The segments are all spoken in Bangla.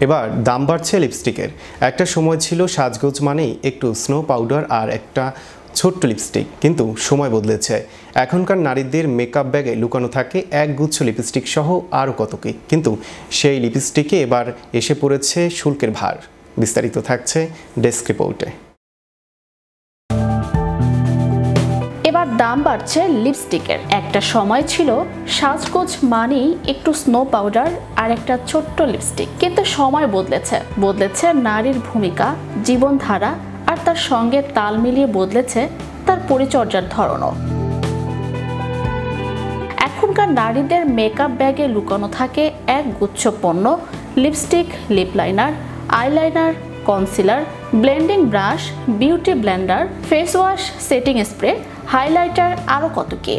এবার দাম বাড়ছে লিপস্টিকের। একটা সময় ছিল সাজগোজ মানেই একটু স্নো পাউডার আর একটা ছোট্ট লিপস্টিক, কিন্তু সময় বদলেছে। এখনকার নারীদের মেকআপ ব্যাগে লুকানো থাকে একগুচ্ছ লিপস্টিক সহ আরও কত কি, কিন্তু সেই লিপস্টিকে এবার এসে পড়েছে শুল্কের ভার। বিস্তারিত থাকছে ডেস্ক রিপোর্টে। এবার দাম বাড়ছে লিপস্টিকের। একটা সময় ছিল সাজগোজ মানেই একটু স্নো পাউডার আর একটা ছোট্ট লিপস্টিক, কিন্তু সময় বদলেছে নারীর ভূমিকা, জীবনধারা আর তার সঙ্গে তাল মিলিয়ে বদলেছে তার পরিচর্যার ধরনও। এখনকার নারীদের মেকআপ ব্যাগে লুকানো থাকে এক গুচ্ছ পণ্য: lipstick, lip liner, eyeliner, concealer, blending brush, beauty blender, face wash, setting spray, highlighter, আরও কত কি।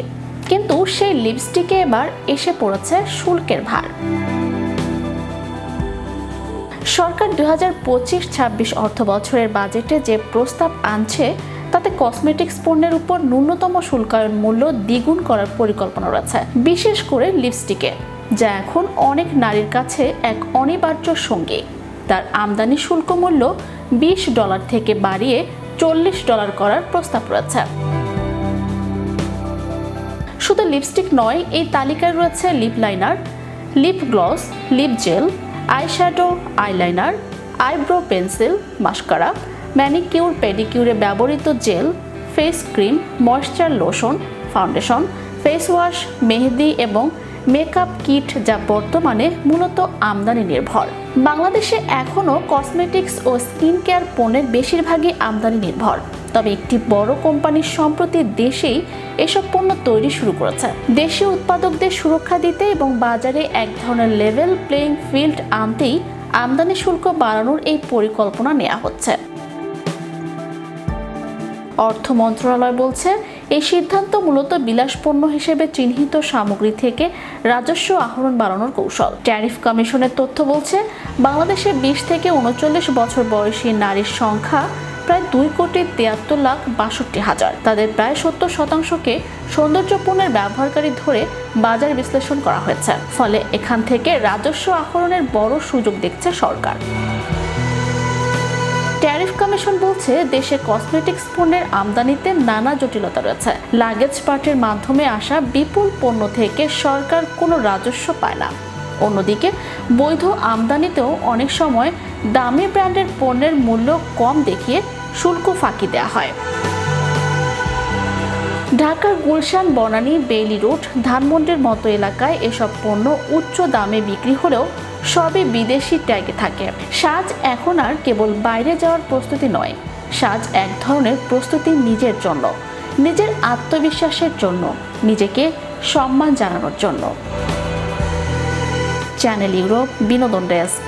কিন্তু সেই লিপস্টিকে এবার এসে পড়েছে শুল্কের ভার। সরকার 2025-26 অর্থ বছরের বাজেটে যে প্রস্তাব আনছে তাতে কসমেটিক্স পণ্যের উপর ন্যূনতম শুল্কায়ন মূল্য দ্বিগুণ করার পরিকল্পনা রয়েছে, বিশেষ করে লিপস্টিকে, যা এখন অনেক নারীর কাছে এক অনিবার্য সঙ্গী। তার আমদানি শুল্ক মূল্য $20 থেকে বাড়িয়ে $40 করার প্রস্তাব রয়েছে। শুধু লিপস্টিক নয়, এই তালিকায় রয়েছে lip liner, lip gloss, lip gel, eyeshadow, eyeliner, eyebrow pencil, mascara, manicure পেডিকিউরে ব্যবহৃত gel, face cream, moisture lotion, foundation, face wash, মেহেদি এবং মেকআপ কিট, যা বর্তমানে মূলত আমদানি নির্ভর। বাংলাদেশে এখনও কসমেটিক্স ও স্কিন কেয়ার পণ্যের বেশিরভাগই আমদানি নির্ভর, তবে একটি বড় কোম্পানি সম্প্রতি দেশেই এসব পণ্য তৈরি শুরু করেছে। দেশীয় উৎপাদকদের সুরক্ষা দিতে এবং বাজারে এক ধরনের লেভেল প্লেইং ফিল্ড আনতেই আমদানি শুল্ক বাড়ানোর এই পরিকল্পনা নেওয়া হচ্ছে। অর্থ মন্ত্রণালয় বলছে, এই সিদ্ধান্ত মূলত বিলাসপণ্য হিসেবে চিহ্নিত সামগ্রী থেকে রাজস্ব আহরণ বাড়ানোর কৌশল। ট্যারিফ কমিশনের তথ্য বলছে, বাংলাদেশে 20 থেকে 39 বছর বয়সী নারীর সংখ্যা প্রায় 2,73,62,000। তাদের প্রায় 70%কে সৌন্দর্য পণ্যের ব্যবহারকারী ধরে বাজার বিশ্লেষণ করা হয়েছে। ফলে এখান থেকে রাজস্ব আহরণের বড় সুযোগ দেখছে সরকার। ট্যারিফ কমিশন বলছে, দেশে কসমেটিক্স পণ্যের আমদানিতে নানা জটিলতা রয়েছে। লাগেজ পার্টের মাধ্যমে আসা বিপুল পণ্য থেকে সরকার কোনো রাজস্ব পায় না। অন্যদিকে বৈধ আমদানিতেও অনেক সময় দামি ব্র্যান্ডের পণ্যের মূল্য কম দেখিয়ে শুল্ক ফাঁকি দেওয়া হয়। ঢাকার গুলশান, বনানী, বেইলি রোড, ধানমন্ডির মতো এলাকায় এসব পণ্য উচ্চ দামে বিক্রি হলেও সবই বিদেশি ট্যাগে থাকে। সাজ এখন আর কেবল বাইরে যাওয়ার প্রস্তুতি নয়, সাজ এক ধরনের প্রস্তুতি নিজের জন্য, নিজের আত্মবিশ্বাসের জন্য, নিজেকে সম্মান জানানোর জন্য। চ্যানেল ইউরোপ বিনোদন ডেস্ক।